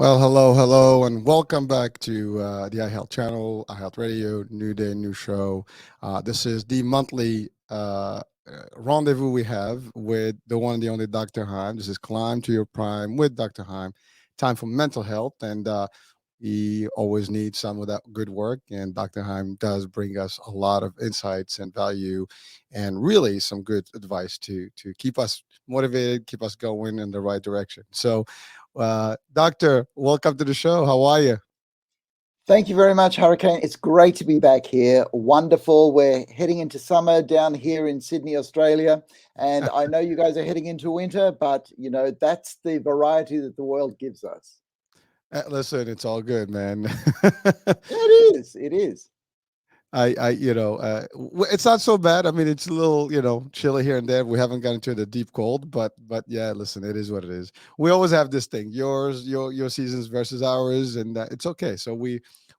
Well, hello, hello, and welcome back to the iHealth channel, iHealth Radio, new day, new show. This is the monthly rendezvous we have with the one and the only Dr. Heim. This is Climb to Your Prime with Dr. Heim. Time for mental health, and we always need some of that good work. And Dr. Heim does bring us a lot of insights and value, and really some good advice to keep us motivated, keep us going in the right direction. So. Doctor, welcome to the show. How are you? Thank you very much, Hurricane. It's great to be back here. Wonderful. We're heading into summer down here in Sydney, Australia. And I know you guys are heading into winter, but that's the variety that the world gives us. Listen, it's all good, man. It is. It is. It's not so bad. I mean, it's a little, chilly here and there. We haven't gotten to the deep cold, but yeah, listen, it is what it is. We always have this thing, your seasons versus ours, and it's okay. So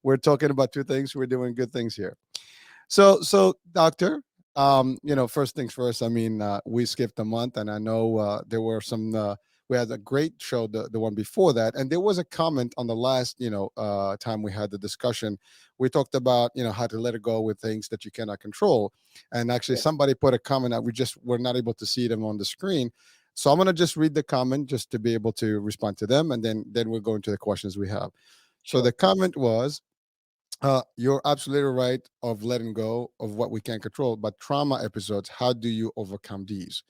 we're talking about two things. We're doing good things here. So doctor, first things first. I mean, we skipped a month, and I know there were some. We had a great show, the one before that, and there was a comment on the last, time we had the discussion. We talked about, how to let it go with things that you cannot control, and actually, Yes. somebody put a comment that we're not able to see them on the screen. So I'm gonna just read the comment just to be able to respond to them, and then we'll go into the questions we have. So the Sure. comment was, you're absolutely right of letting go of what we can't control, but trauma episodes, how do you overcome these?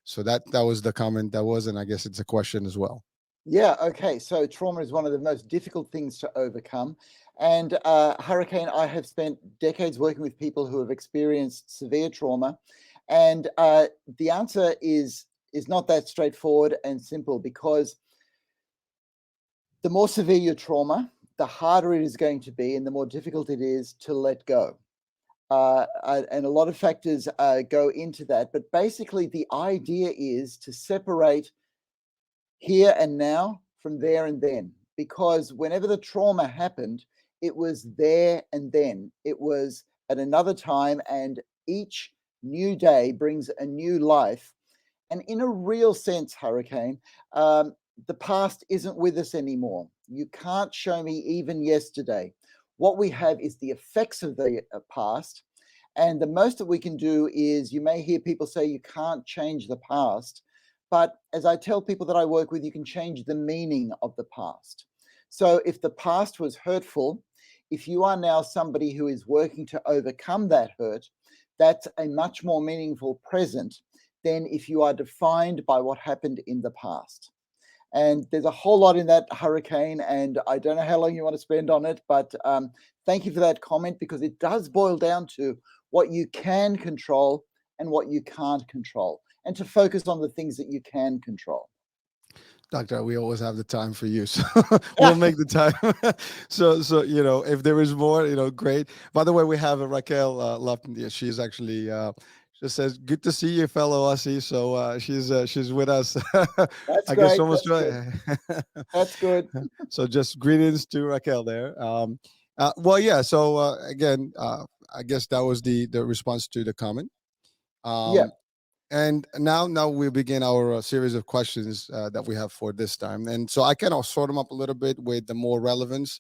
So that was the comment that was, and I guess it's a question as well. Yeah. Okay. So trauma is one of the most difficult things to overcome. And Hurricane, I have spent decades working with people who have experienced severe trauma. And the answer is not that straightforward and simple because the more severe your trauma, the harder it is going to be and the more difficult it is to let go. And a lot of factors go into that. But basically, the idea is to separate here and now from there and then. Because whenever the trauma happened, it was there and then. It was at another time, and each new day brings a new life. And in a real sense, Hurricane, the past isn't with us anymore. You can't show me even yesterday. What we have is the effects of the past. And the most that we can do is you may hear people say you can't change the past. But as I tell people that I work with, you can change the meaning of the past. So if the past was hurtful, if you are now somebody who is working to overcome that hurt, that's a much more meaningful present than if you are defined by what happened in the past. And there's a whole lot in that, Hurricane, and I don't know how long you want to spend on it, but thank you for that comment because it does boil down to what you can control and what you can't control, and to focus on the things that you can control. Doctor, we always have the time for you, so we'll make the time. So if there is more, great. By the way, we have Raquel Lupton. Yeah, she's actually just says, "Good to see you, fellow Aussie." So she's with us. That's I guess great. from That's good. Australia. That's good. So just greetings to Raquel there. Well, yeah. So again, I guess that was the response to the comment. Yeah. Um, and now we begin our series of questions that we have for this time. And so I kind of sort them up a little bit with the more relevance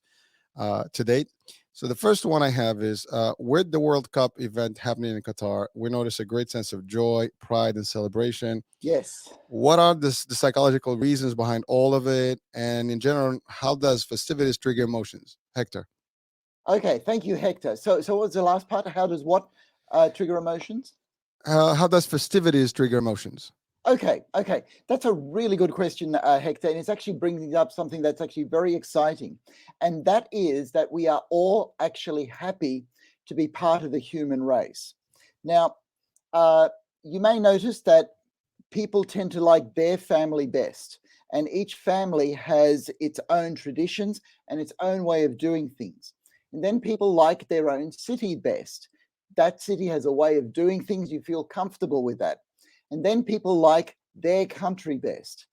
to date. So the first one I have is with the World Cup event happening in Qatar, we notice a great sense of joy, pride, and celebration. Yes. What are the psychological reasons behind all of it? And in general, how does festivities trigger emotions? Hector. Okay. Thank you, Hector. So what's the last part? How does what trigger emotions? How does festivities trigger emotions? Okay. That's a really good question, Hector, and it's actually bringing up something that's actually very exciting, and that is that we are all actually happy to be part of the human race. Now, uh, you may notice that people tend to like their family best, and each family has its own traditions and its own way of doing things. And then people like their own city best. That city has a way of doing things, you feel comfortable with that. And then people like their country best.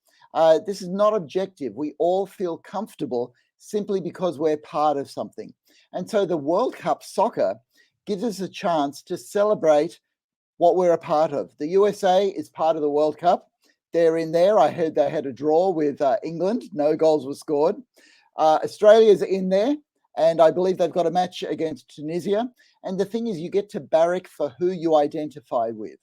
This is not objective. We all feel comfortable simply because we're part of something. And so the World Cup soccer gives us a chance to celebrate what we're a part of. The USA is part of the World Cup. They're in there. I heard they had a draw with England. No goals were scored. Australia's in there, and I believe they've got a match against Tunisia. And the thing is, you get to barrack for who you identify with.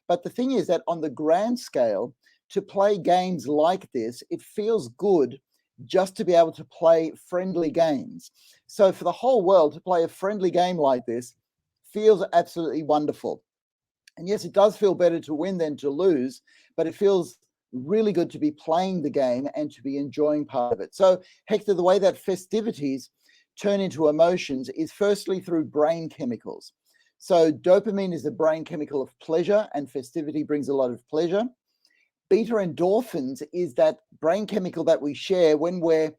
But the thing is that on the grand scale, to play games like this, it feels good just to be able to play friendly games. So for the whole world to play a friendly game like this feels absolutely wonderful. And yes, it does feel better to win than to lose, but it feels really good to be playing the game and to be enjoying part of it. So, Hector, the way that festivities turn into emotions is firstly through brain chemicals. So, dopamine is the brain chemical of pleasure, and festivity brings a lot of pleasure. Beta endorphins is that brain chemical that we share when we're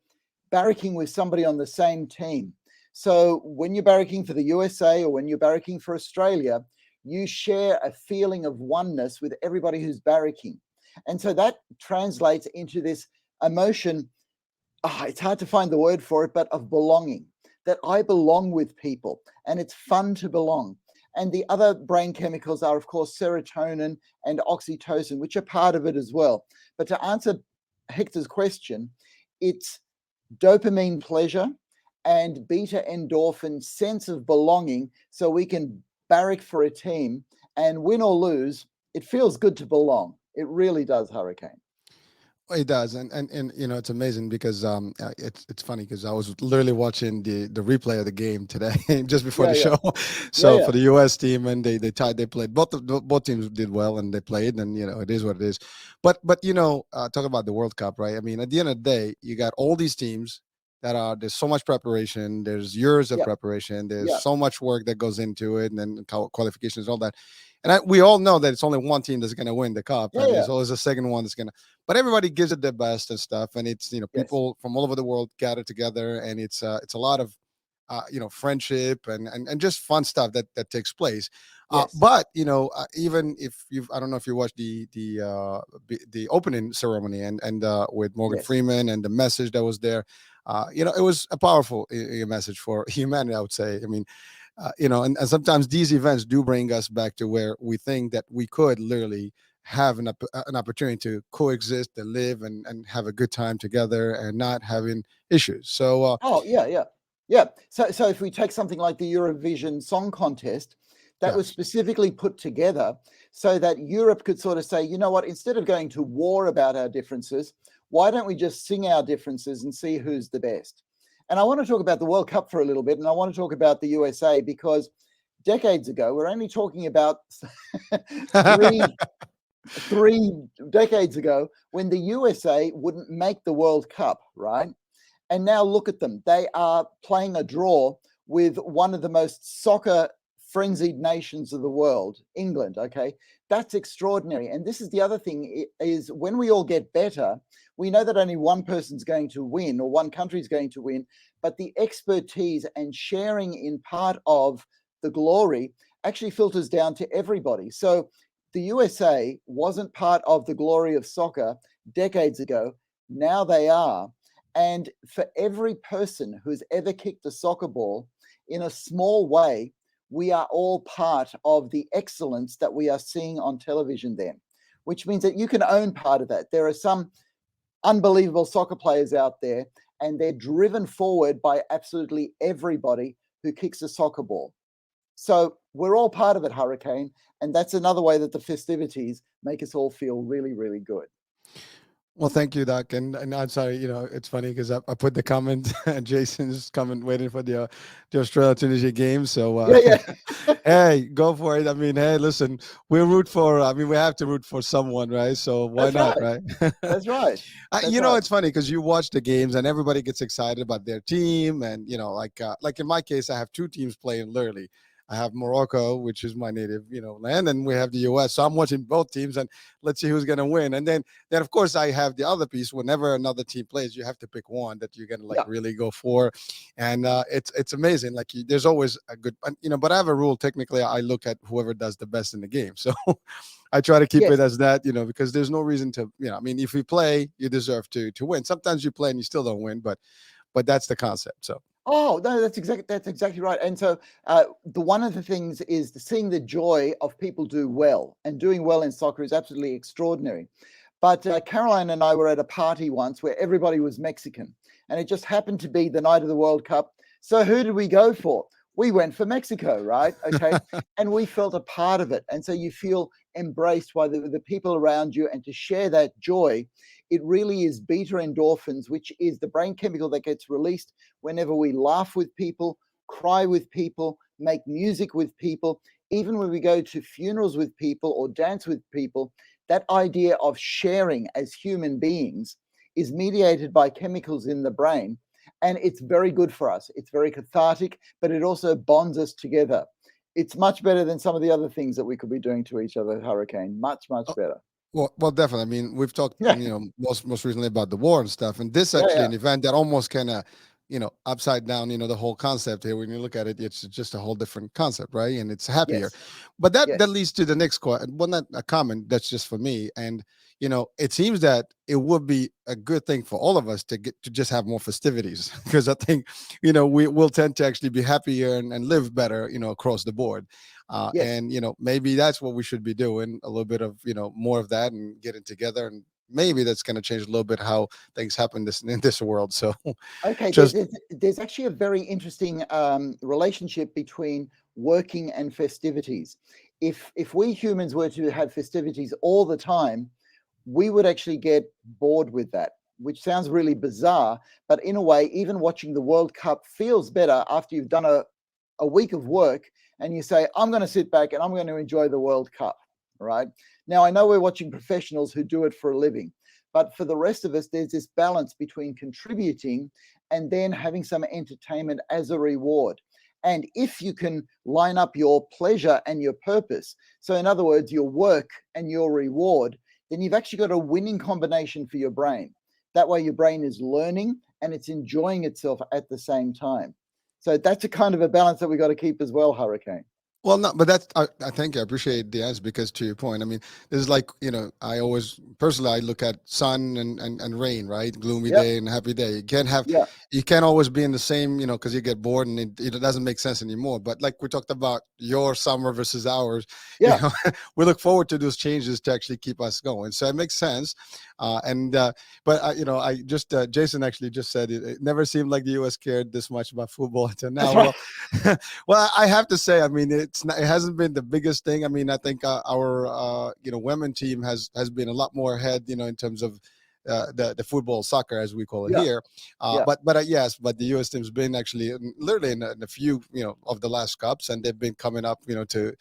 barracking with somebody on the same team. So, when you're barracking for the USA or when you're barracking for Australia, you share a feeling of oneness with everybody who's barracking. And so that translates into this emotion, it's hard to find the word for it, but of belonging, that I belong with people and it's fun to belong. And the other brain chemicals are, of course, serotonin and oxytocin, which are part of it as well. But to answer Hector's question, it's dopamine pleasure and beta endorphin sense of belonging, so we can barrack for a team and win or lose. It feels good to belong. It really does, Hurricane. It does, and it's amazing because it's funny because I was literally watching the replay of the game today just before the show. So for the U.S. team, and they tied, they played. Both teams did well, and they played, and it is what it is. But talk about the World Cup, right? I mean, at the end of the day, you got all these teams there's so much preparation. There's years of preparation. There's so much work that goes into it, and then qualifications, all that. And we all know that it's only one team that's going to win the cup, and there's always a second one that's going to. But everybody gives it their best and stuff, and it's people from all over the world gather together, and it's a lot of friendship and just fun stuff that takes place. But even if I don't know if you watched the opening ceremony and with Morgan Freeman and the message that was there, it was a powerful message for humanity, I would say. I mean. And sometimes these events do bring us back to where we think that we could literally have an opportunity to coexist and live and have a good time together and not having issues. So, yeah. So if we take something like the Eurovision Song Contest, that was specifically put together so that Europe could sort of say, you know what, instead of going to war about our differences, why don't we just sing our differences and see who's the best? And I want to talk about the World Cup for a little bit, and I want to talk about the USA because decades ago, we're only talking about three decades ago, when the USA wouldn't make the World Cup, right? And now look at them. They are playing a draw with one of the most soccer frenzied nations of the world, England, okay? That's extraordinary. And this is the other thing, is when we all get better, we know that only one person's going to win or one country's going to win, but the expertise and sharing in part of the glory actually filters down to everybody. So the USA wasn't part of the glory of soccer decades ago. Now they are. And for every person who's ever kicked a soccer ball in a small way, we are all part of the excellence that we are seeing on television then, which means that you can own part of that. There are some unbelievable soccer players out there, and they're driven forward by absolutely everybody who kicks a soccer ball. So we're all part of it, Hurricane, and that's another way that the festivities make us all feel really, really good. Well, thank you, Doc. And I'm sorry, it's funny because I put the comment, Jason's comment waiting for the Australia Tunisia game. So, hey, go for it. I mean, hey, listen, we have to root for someone, right? So why not, right? That's right. It's funny because you watch the games and everybody gets excited about their team. And, like in my case, I have two teams playing literally. I have Morocco, which is my native, land, and we have the U.S. So I'm watching both teams, and let's see who's going to win. And then of course, I have the other piece. Whenever another team plays, you have to pick one that you're going to really go for, and it's amazing. Like there's always a good, but I have a rule. Technically, I look at whoever does the best in the game. So I try to keep it as that, because there's no reason to, I mean, if you play, you deserve to win. Sometimes you play and you still don't win, but that's the concept. So. Oh, no, that's exactly right. And so one of the things is seeing the joy of people do well, and doing well in soccer is absolutely extraordinary. But Caroline and I were at a party once where everybody was Mexican, and it just happened to be the night of the World Cup. So who did we go for? We went for Mexico, right? Okay. And we felt a part of it. And so you feel embraced by the people around you, and to share that joy, it really is beta endorphins, which is the brain chemical that gets released whenever we laugh with people, cry with people, make music with people, even when we go to funerals with people or dance with people. That idea of sharing as human beings is mediated by chemicals in the brain, and it's very good for us. It's very cathartic, but it also bonds us together. It's much better than some of the other things that we could be doing to each other, Hurricane. Much, much better. Well, definitely. I mean, we've talked, Yeah, most recently about the war and stuff, and this yeah, actually yeah. an event that almost kind of, upside down, the whole concept here. When you look at it, it's just a whole different concept, right? And it's happier. Yes, But that yes. leads to the next question. Well, not a comment. That's just for me. And it seems that it would be a good thing for all of us to get to just have more festivities because I think, we will tend to actually be happier and live better, across the board. Yes. And maybe that's what we should be doing, a little bit of more of that and getting together, and maybe that's going to change a little bit how things happen in this world. So Okay, just there's actually a very interesting relationship between working and festivities. If we humans were to have festivities all the time, we would actually get bored with that, which sounds really bizarre. But in a way, even watching the World Cup feels better after you've done a week of work and you say, I'm going to sit back and I'm going to enjoy the World Cup, right? Now, I know we're watching professionals who do it for a living, but for the rest of us, there's this balance between contributing and then having some entertainment as a reward. And if you can line up your pleasure and your purpose, so in other words, your work and your reward, then you've actually got a winning combination for your brain. That way, your brain is learning and it's enjoying itself at the same time. So that's a kind of a balance that we got to keep as well, Hurricane. Well, no, but that's I thank you. I appreciate the answer because to your point, I mean, this is like I always personally I look at sun and rain, right? Gloomy Yep. day and happy day. Yeah. You can't always be in the same, because you get bored and it doesn't make sense anymore. But like we talked about your summer versus ours, Yeah. we look forward to those changes to actually keep us going. So it makes sense. And but I just Jason actually just said it never seemed like the U.S. cared this much about football until That's now. right. Well. Well, I have to say, I mean, it hasn't been the biggest thing. I mean, I think our women team has been a lot more ahead, in terms of the football soccer as we call it Yeah. here. Yeah. But yes, but the U.S. team's been actually literally in a few of the last cups, and they've been coming up to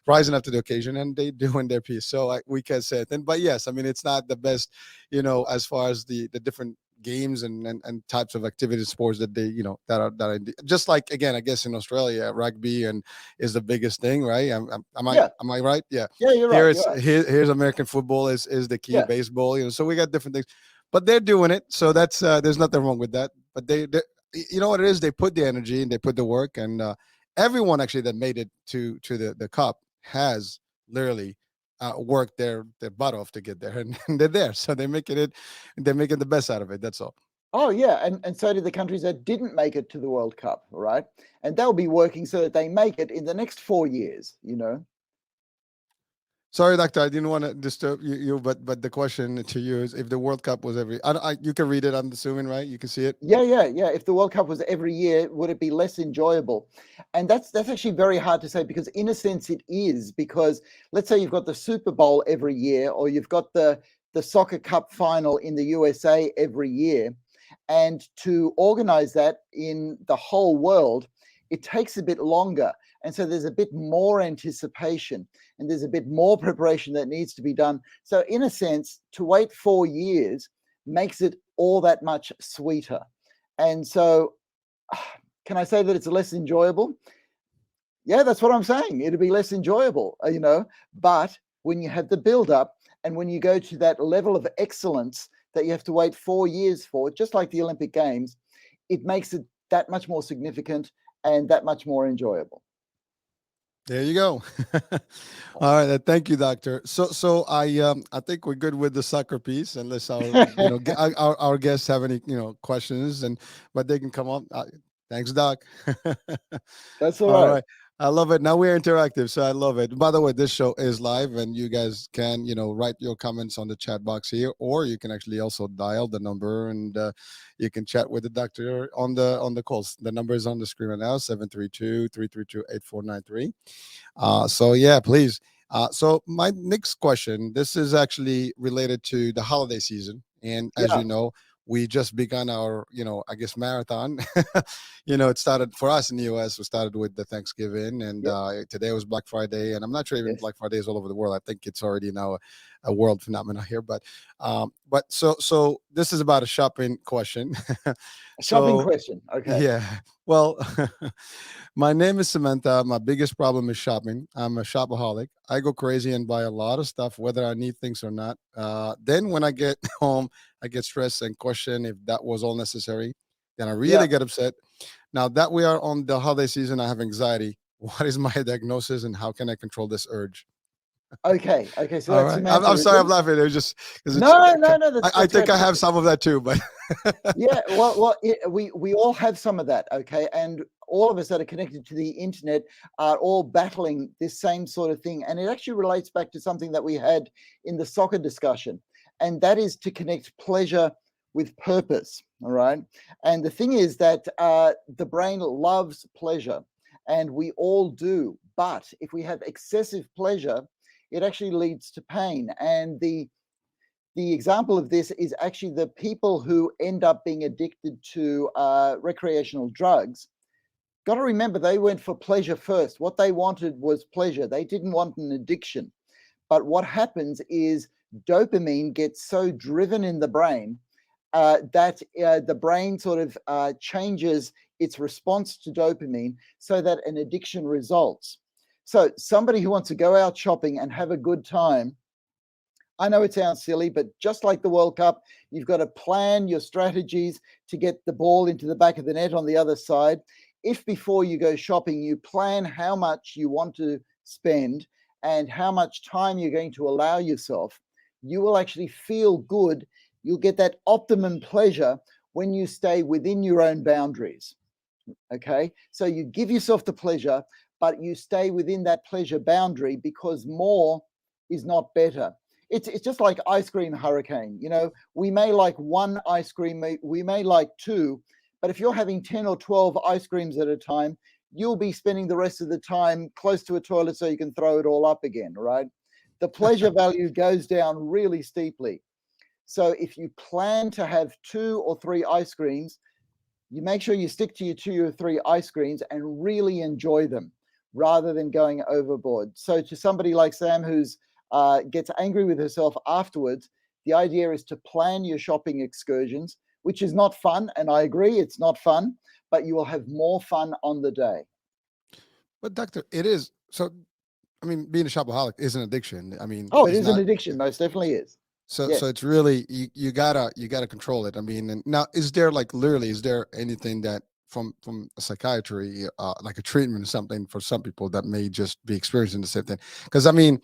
rising up to the occasion, and they doing their piece. So we can say it. But yes, I mean, it's not the best, as far as the different games and types of activity sports that they that are just like, again, I guess in Australia rugby and is the biggest thing, right? Yeah. Am I right? Yeah. Yeah. You're right. Here You're it's right. here's American football is the key, Yeah. baseball, so we got different things, but they're doing it, so that's there's nothing wrong with that. But they you know what it is, they put the energy and they put the work, and everyone actually that made it to the cup has literally worked their butt off to get there, and they're there, so they're making the best out of it. That's all. Oh, yeah. And so did the countries that didn't make it to the World Cup, right? And they'll be working so that they make it in the next 4 years. Sorry, doctor, I didn't want to disturb but the question to you is, if the World Cup was every, you can read it, I'm assuming, right? You can see it. Yeah, yeah, yeah. If the World Cup was every year, would it be less enjoyable? And that's actually very hard to say, because in a sense it is, because let's say you've got the Super Bowl every year, or you've got the soccer cup final in the USA every year. And to organize that in the whole world, it takes a bit longer. And so there's a bit more anticipation and there's a bit more preparation that needs to be done. So in a sense, to wait 4 years makes it all that much sweeter. And so, can I say that it's less enjoyable? Yeah, that's what I'm saying. It'd be less enjoyable. But when you have the build up and when you go to that level of excellence that you have to wait 4 years for, just like the Olympic Games, it makes it that much more significant and that much more enjoyable. There you go. All right, thank you, doctor. So I think we're good with the soccer piece, unless our guests have any questions, but they can come up. Thanks, doc. That's all All right. right. I love it. Now we're interactive, so I love it. By the way, this show is live, and you guys can, write your comments on the chat box here, or you can actually also dial the number, and you can chat with the doctor on the calls. The number is on the screen right now: 732-332-8493. So yeah, please. So my next question, this is actually related to the holiday season, and as Yeah, you know, we just begun our, I guess, marathon. It started for us in the US. We started with the Thanksgiving, and yeah, today was Black Friday, and I'm not sure even yes. Black Friday is all over the world. I think it's already now a world phenomenon here. But this is about a shopping question. A shopping So question. Okay. yeah, well, my name is Samantha. My biggest problem is shopping. I'm a shopaholic. I go crazy and buy a lot of stuff, whether I need things or not. Then when I get home, I get stressed and question if that was all necessary. Then I Yeah. really get upset. Now that we are on the holiday season, I have anxiety. What is my diagnosis and how can I control this urge? Okay. Okay. So All that's right. I'm, Samantha, I'm is sorry, I'm it? laughing. It was just because it's. No, no, no. I That's think I great. have some of that too, but Yeah, we all have some of that, okay, and all of us that are connected to the internet are all battling this same sort of thing, and it actually relates back to something that we had in the soccer discussion, and that is to connect pleasure with purpose. All right, and the thing is that the brain loves pleasure, and we all do, but if we have excessive pleasure, it actually leads to pain, and the example of this is actually the people who end up being addicted to recreational drugs. Got to remember, they went for pleasure first. What they wanted was pleasure. They didn't want an addiction. But what happens is dopamine gets so driven in the brain that the brain sort of changes its response to dopamine so that an addiction results. So, somebody who wants to go out shopping and have a good time, I know it sounds silly, but just like the World Cup, you've got to plan your strategies to get the ball into the back of the net on the other side. If before you go shopping, you plan how much you want to spend and how much time you're going to allow yourself, you will actually feel good. You'll get that optimum pleasure when you stay within your own boundaries. Okay. So you give yourself the pleasure, but you stay within that pleasure boundary because more is not better. It's just like ice cream hurricane. We may like one ice cream, we may like two, but if you're having 10 or 12 ice creams at a time, you'll be spending the rest of the time close to a toilet so you can throw it all up again, right? The pleasure value goes down really steeply. So if you plan to have 2 or 3 ice creams, you make sure you stick to your 2 or 3 ice creams and really enjoy them rather than going overboard. So to somebody like Sam who's gets angry with herself afterwards, the idea is to plan your shopping excursions, which is not fun. And I agree, it's not fun, but you will have more fun on the day. but doctor, it is so. I mean, being a shopaholic is an addiction. I mean, Oh, it it's is an not. addiction, most definitely is. So Yes. it's really you gotta control it. I mean, and now is there like literally is there anything that from a psychiatry like a treatment or something for some people that may just be experiencing the same thing? Because I mean,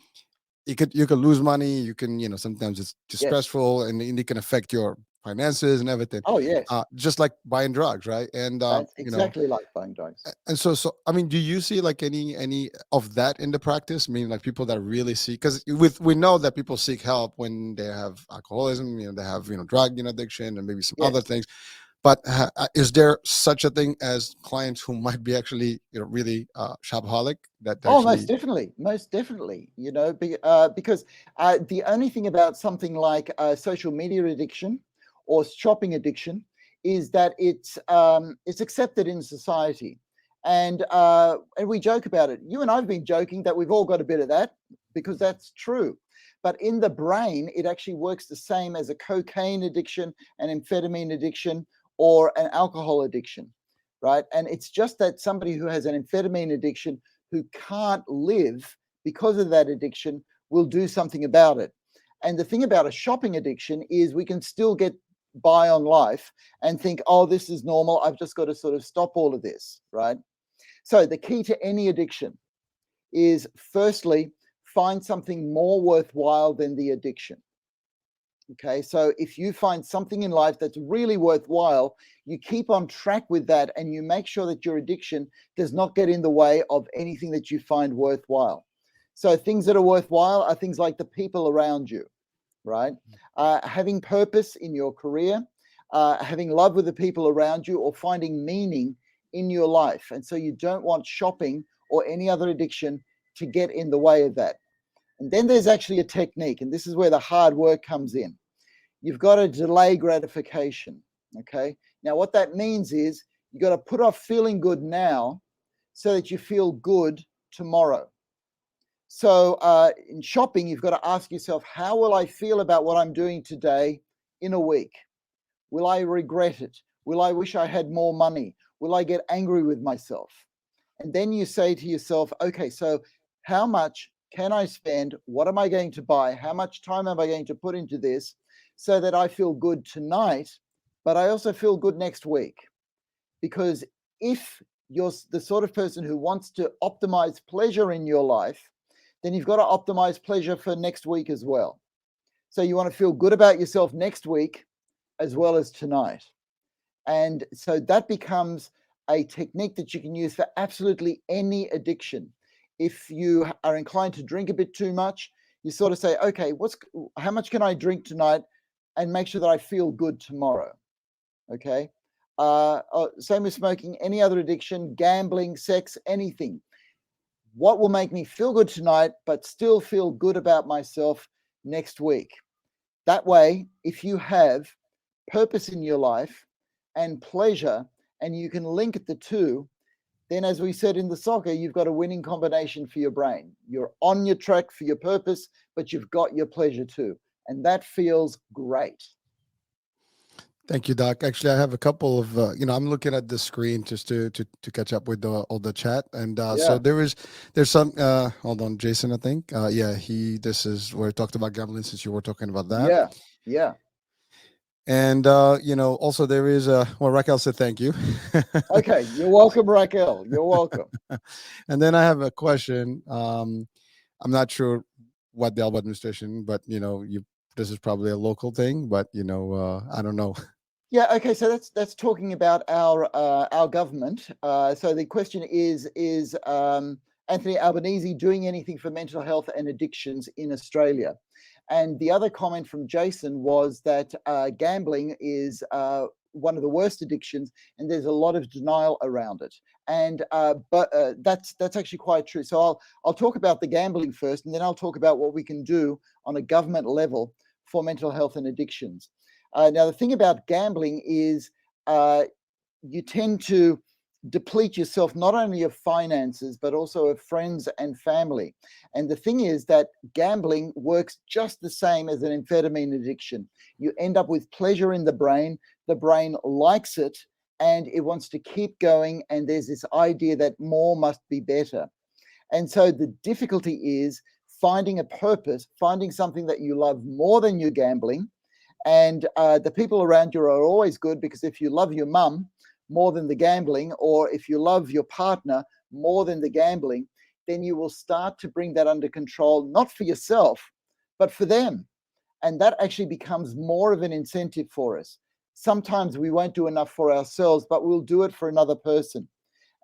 you could lose money. You can sometimes it's just Yes. stressful and it can affect your finances and everything. Oh, yes. Just like buying drugs, right? And That's exactly like buying drugs. and so I mean, do you see like any of that in the practice? I mean, like people that really seek, because we know that people seek help when they have alcoholism, they have drug addiction and maybe some other Yes. things. But is there such a thing as clients who might be actually really shopaholic that Oh, most actually? definitely, most definitely. Because the only thing about something like social media addiction or shopping addiction is that it's accepted in society, and we joke about it. You and I've been joking that we've all got a bit of that because that's true. But in the brain, it actually works the same as a cocaine addiction, an amphetamine addiction, or an alcohol addiction, right? And it's just that somebody who has an amphetamine addiction who can't live because of that addiction will do something about it. And the thing about a shopping addiction is we can still get by on life and think, oh, this is normal. I've just got to sort of stop all of this, right? So the key to any addiction is firstly, find something more worthwhile than the addiction. Okay, so if you find something in life that's really worthwhile, you keep on track with that and you make sure that your addiction does not get in the way of anything that you find worthwhile. So things that are worthwhile are things like the people around you, right? Having purpose in your career, having love with the people around you, or finding meaning in your life. And so you don't want shopping or any other addiction to get in the way of that. And then there's actually a technique, and this is where the hard work comes in. You've got to delay gratification. Okay. Now, what that means is you got to put off feeling good now so that you feel good tomorrow. So in shopping, you've got to ask yourself, how will I feel about what I'm doing today in a week? Will I regret it? Will I wish I had more money? Will I get angry with myself? And then you say to yourself, okay, so how much can I spend? What am I going to buy? How much time am I going to put into this so that I feel good tonight, but I also feel good next week? Because if you're the sort of person who wants to optimize pleasure in your life, then you've got to optimize pleasure for next week as well. So you want to feel good about yourself next week as well as tonight. And so that becomes a technique that you can use for absolutely any addiction. If you are inclined to drink a bit too much, you sort of say, okay, how much can I drink tonight and make sure that I feel good tomorrow? Okay. Same with smoking, any other addiction, gambling, sex, anything. What will make me feel good tonight, but still feel good about myself next week? That way, if you have purpose in your life and pleasure, and you can link the two, then as we said in the soccer, you've got a winning combination for your brain. You're on your track for your purpose, but you've got your pleasure too. And that feels great. Thank you, Doc. Actually, I have a couple of, I'm looking at the screen just to catch up with all the chat. And so Yeah. there's some, hold on, Jason, I think. This is where we talked about gambling since you were talking about that. Yeah. Yeah. And, also there is, Raquel said thank you. Okay. You're welcome, Raquel. You're welcome. And then I have a question. I'm not sure what the Alba administration, but, this is probably a local thing, but, I don't know. Yeah. Okay. So that's talking about our government. So the question is Anthony Albanese doing anything for mental health and addictions in Australia? And the other comment from Jason was that gambling is one of the worst addictions, and there's a lot of denial around it. And but that's actually quite true. So I'll talk about the gambling first, and then I'll talk about what we can do on a government level for mental health and addictions. Now, the thing about gambling is you tend to deplete yourself not only of finances, but also of friends and family. And the thing is that gambling works just the same as an amphetamine addiction. You end up with pleasure in the brain likes it, and it wants to keep going. And there's this idea that more must be better. And so the difficulty is finding a purpose, finding something that you love more than your gambling. And the people around you are always good, because if you love your mum more than the gambling, or if you love your partner more than the gambling, then you will start to bring that under control, not for yourself, but for them. And that actually becomes more of an incentive for us. Sometimes we won't do enough for ourselves, but we'll do it for another person.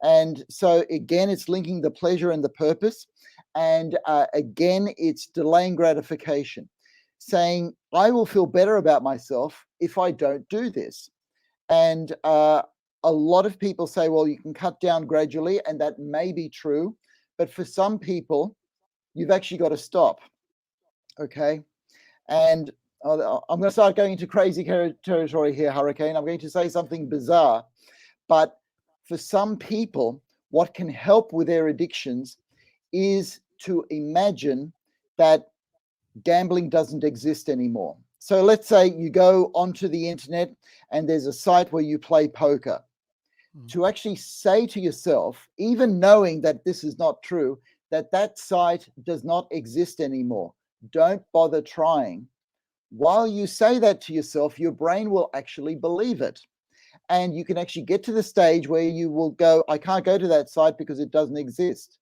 And so again, it's linking the pleasure and the purpose. And again, it's delaying gratification, saying, I will feel better about myself if I don't do this. And a lot of people say, well, you can cut down gradually, and that may be true. But for some people, you've actually got to stop. Okay. And I'm going to start going into crazy territory here, Hurricane. I'm going to say something bizarre. But for some people, what can help with their addictions is to imagine that gambling doesn't exist anymore. So let's say you go onto the internet and there's a site where you play poker. To actually say to yourself, even knowing that this is not true, that site does not exist anymore. Don't bother trying. While you say that to yourself, your brain will actually believe it. And you can actually get to the stage where you will go, I can't go to that site because it doesn't exist,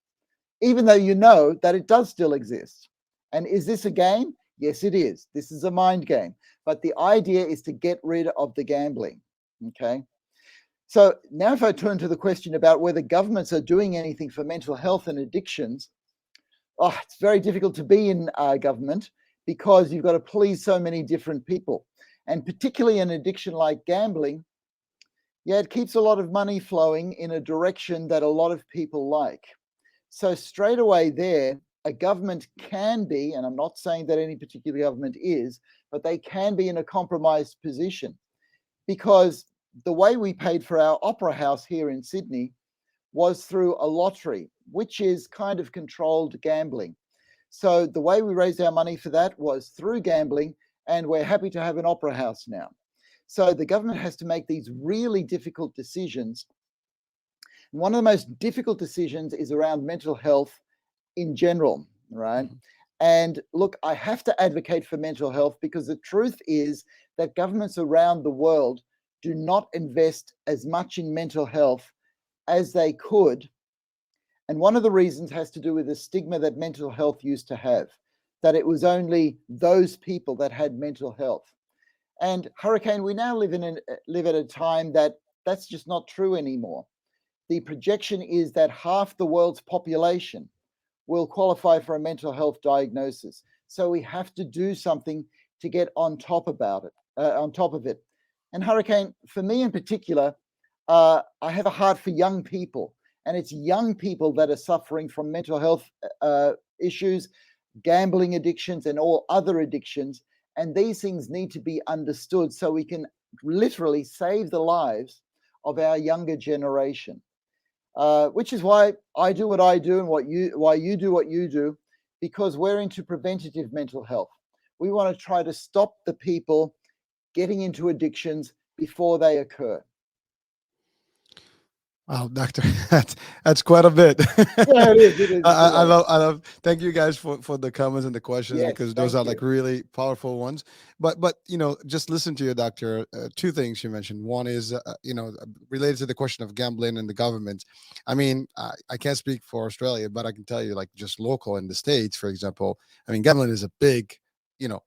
even though you know that it does still exist. And is this a game? Yes, it is. This is a mind game. But the idea is to get rid of the gambling. Okay. So now if I turn to the question about whether governments are doing anything for mental health and addictions, it's very difficult to be in government because you've got to please so many different people. And particularly an addiction like gambling, yeah, it keeps a lot of money flowing in a direction that a lot of people like. So straight away there, a government can be, and I'm not saying that any particular government is, but they can be in a compromised position because the way we paid for our opera house here in Sydney was through a lottery, which is kind of controlled gambling. So the way we raised our money for that was through gambling, and we're happy to have an opera house now. So the government has to make these really difficult decisions. One of the most difficult decisions is around mental health in general, right? Mm-hmm. And look, I have to advocate for mental health because the truth is that governments around the world do not invest as much in mental health as they could. And one of the reasons has to do with the stigma that mental health used to have, that it was only those people that had mental health. And Hurricane, we now live at a time that that's just not true anymore. The projection is that half the world's population will qualify for a mental health diagnosis. So we have to do something to get on top of it. And Hurricane, for me in particular, I have a heart for young people, and it's young people that are suffering from mental health issues, gambling addictions, and all other addictions. And these things need to be understood so we can literally save the lives of our younger generation. Which is why I do what I do and why you do what you do, because we're into preventative mental health. We want to try to stop the people getting into addictions before they occur. Wow, doctor, that's quite a bit. Yeah, it is. I love. Thank you guys for the comments and the questions, yes, because those are like really powerful ones. But just listen to you, doctor. Two things you mentioned. One is related to the question of gambling and the government. I mean, I can't speak for Australia, but I can tell you, like, just local in the States, for example. I mean, gambling is a big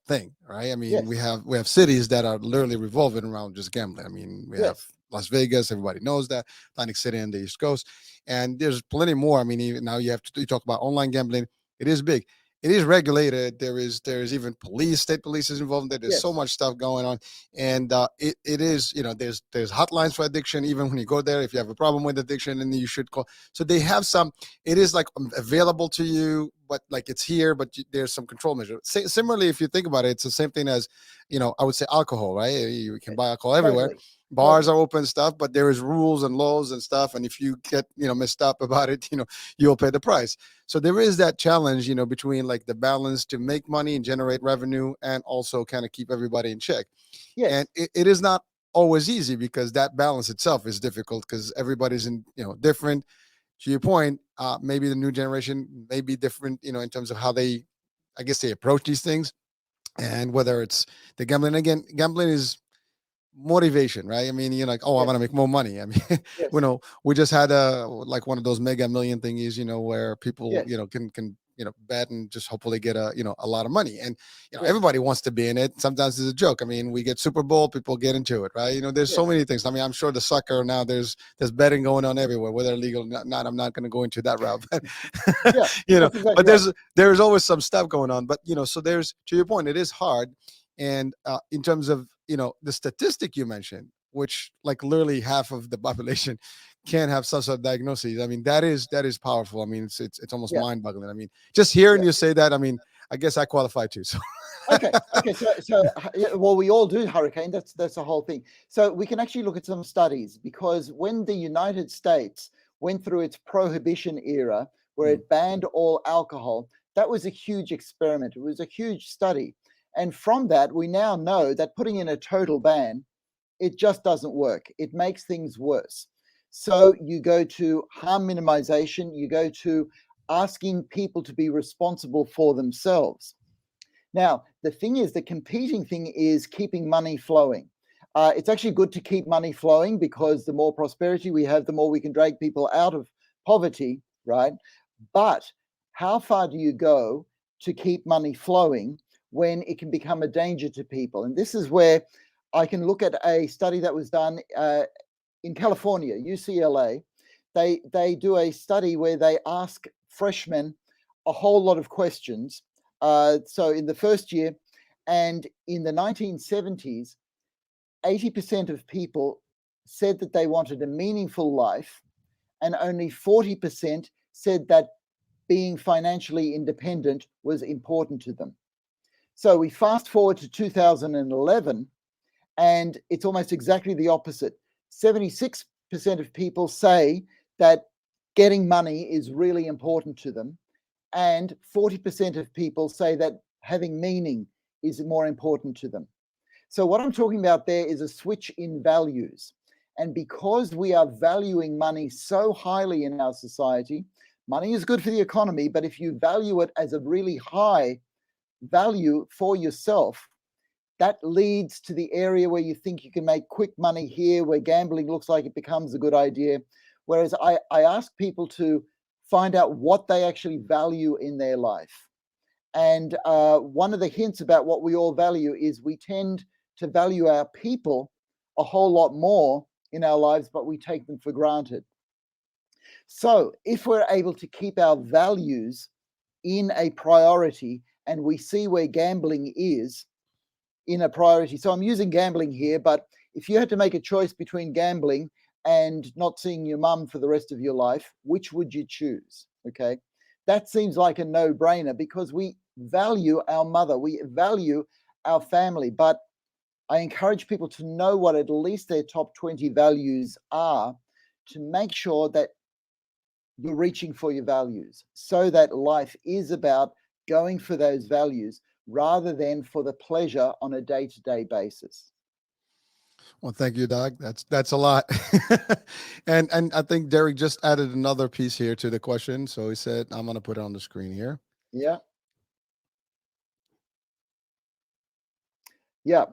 thing, right? I mean, yes. we have cities that are literally revolving around just gambling. I mean, we have Las Vegas, everybody knows that, Atlantic City and the East Coast, and there's plenty more. I mean, even now you talk about online gambling. It is big. It is regulated. There is even state police is involved in there. There's so much stuff going on, and it is there's hotlines for addiction. Even when you go there, if you have a problem with addiction, and you should call. So they have some. It is like available to you, but like it's here, but there's some control measure. Similarly, if you think about it, it's the same thing as I would say alcohol, right? You can buy alcohol everywhere. Totally. Bars are open, stuff, but there is rules and laws and stuff. And if you get, messed up about it, you'll pay the price. So there is that challenge, between like the balance to make money and generate revenue and also kind of keep everybody in check. Yes. And it is not always easy because that balance itself is difficult because everybody's different. To your point, maybe the new generation may be different, in terms of how they approach these things. And whether it's the gambling, again, gambling is motivation, right? I mean, you're like, I want to make more money. I mean, we just had like one of those mega million thingies, where people can bet and just hopefully get a lot of money. And everybody wants to be in it. Sometimes it's a joke. I mean, we get Super Bowl, people get into it, right? There's so many things. I mean, I'm sure the soccer now, there's betting going on everywhere, whether legal or not. I'm not going to go into that route, but exactly, but there's always some stuff going on. But so there's, to your point, it is hard. And in terms of the statistic you mentioned, which like literally half of the population can have some sort of diagnosis. I mean, that is powerful. I mean, it's almost mind-boggling. I mean, just hearing you say that, I mean, I guess I qualify too. So okay. So well, we all do, Hurricane. That's the whole thing. So we can actually look at some studies, because when the United States went through its prohibition era, where it banned all alcohol, that was a huge experiment. It was a huge study. And from that, we now know that putting in a total ban, it just doesn't work. It makes things worse. So you go to harm minimization, you go to asking people to be responsible for themselves. Now, the thing is, the competing thing is keeping money flowing. It's actually good to keep money flowing, because the more prosperity we have, the more we can drag people out of poverty, right? But how far do you go to keep money flowing when it can become a danger to people. And this is where I can look at a study that was done in California, UCLA. They do a study where they ask freshmen a whole lot of questions. So in the first year, and in the 1970s, 80% of people said that they wanted a meaningful life, and only 40% said that being financially independent was important to them. So we fast forward to 2011, and it's almost exactly the opposite. 76% of people say that getting money is really important to them, and 40% of people say that having meaning is more important to them. So what I'm talking about there is a switch in values. And because we are valuing money so highly in our society, money is good for the economy, but if you value it as a really high value for yourself, that leads to the area where you think you can make quick money here, where gambling looks like it becomes a good idea. Whereas I ask people to find out what they actually value in their life. And one of the hints about what we all value is we tend to value our people a whole lot more in our lives, but we take them for granted. So if we're able to keep our values in a priority, and we see where gambling is in a priority. So I'm using gambling here, but if you had to make a choice between gambling and not seeing your mum for the rest of your life, which would you choose? Okay. That seems like a no-brainer because we value our mother, we value our family, but I encourage people to know what at least their top 20 values are to make sure that you're reaching for your values so that life is about going for those values rather than for the pleasure on a day-to-day basis. Well, thank you, Doc. That's a lot. And I think Derek just added another piece here to the question. So he said, I'm going to put it on the screen here. Yeah. Yeah.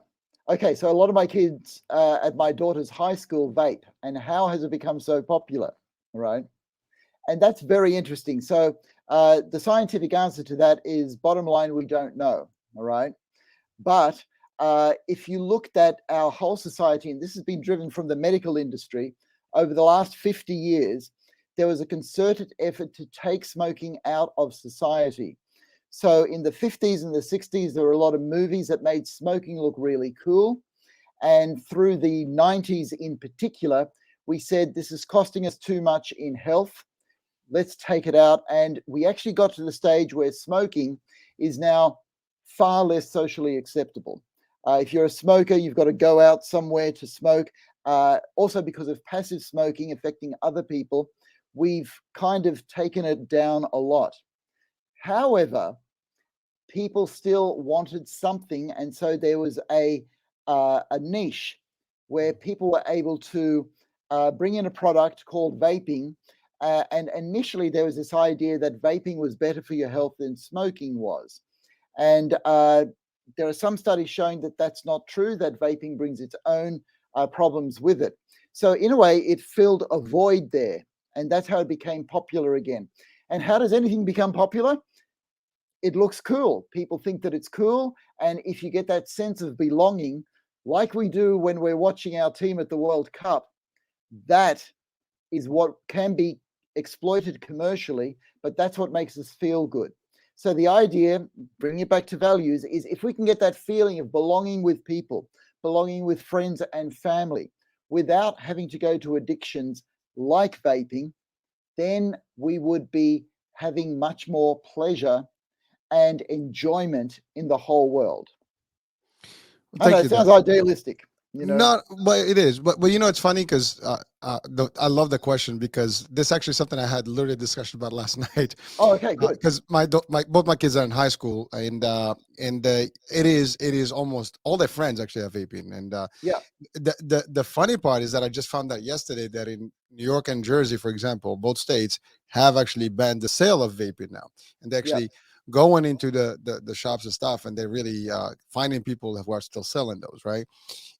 Okay, so a lot of my kids at my daughter's high school vape, and how has it become so popular, right? And that's very interesting. So the scientific answer to that is, bottom line, we don't know, all right? But if you looked at our whole society, and this has been driven from the medical industry, over the last 50 years, there was a concerted effort to take smoking out of society. So in the 50s and the 60s, there were a lot of movies that made smoking look really cool. And through the 90s in particular, we said, this is costing us too much in health. Let's take it out. And we actually got to the stage where smoking is now far less socially acceptable. If you're a smoker, you've got to go out somewhere to smoke. Also because of passive smoking affecting other people, we've kind of taken it down a lot. However, people still wanted something, and so there was a niche where people were able to bring in a product called vaping, and initially there was this idea that vaping was better for your health than smoking was. And there are some studies showing that that's not true, that vaping brings its own problems with it. So in a way, it filled a void there, and that's how it became popular again. And how does anything become popular? It looks cool. People think that it's cool. And if you get that sense of belonging, like we do when we're watching our team at the World Cup, that is what can be exploited commercially, but that's what makes us feel good. So the idea, bringing it back to values, is if we can get that feeling of belonging with people, belonging with friends and family, without having to go to addictions like vaping, then we would be having much more pleasure and enjoyment in the whole world. I know it sounds idealistic, you know. Not, but it is. But you know, it's funny because I love the question, because this is actually something I had literally a discussion about last night. Oh, okay, good. Because both my kids are in high school, and it is almost all their friends actually have vaping. And yeah, the funny part is that I just found out yesterday that in New York and Jersey, for example, both states have actually banned the sale of vaping now, and they actually going into the shops and stuff, and they're really finding people who are still selling those, right?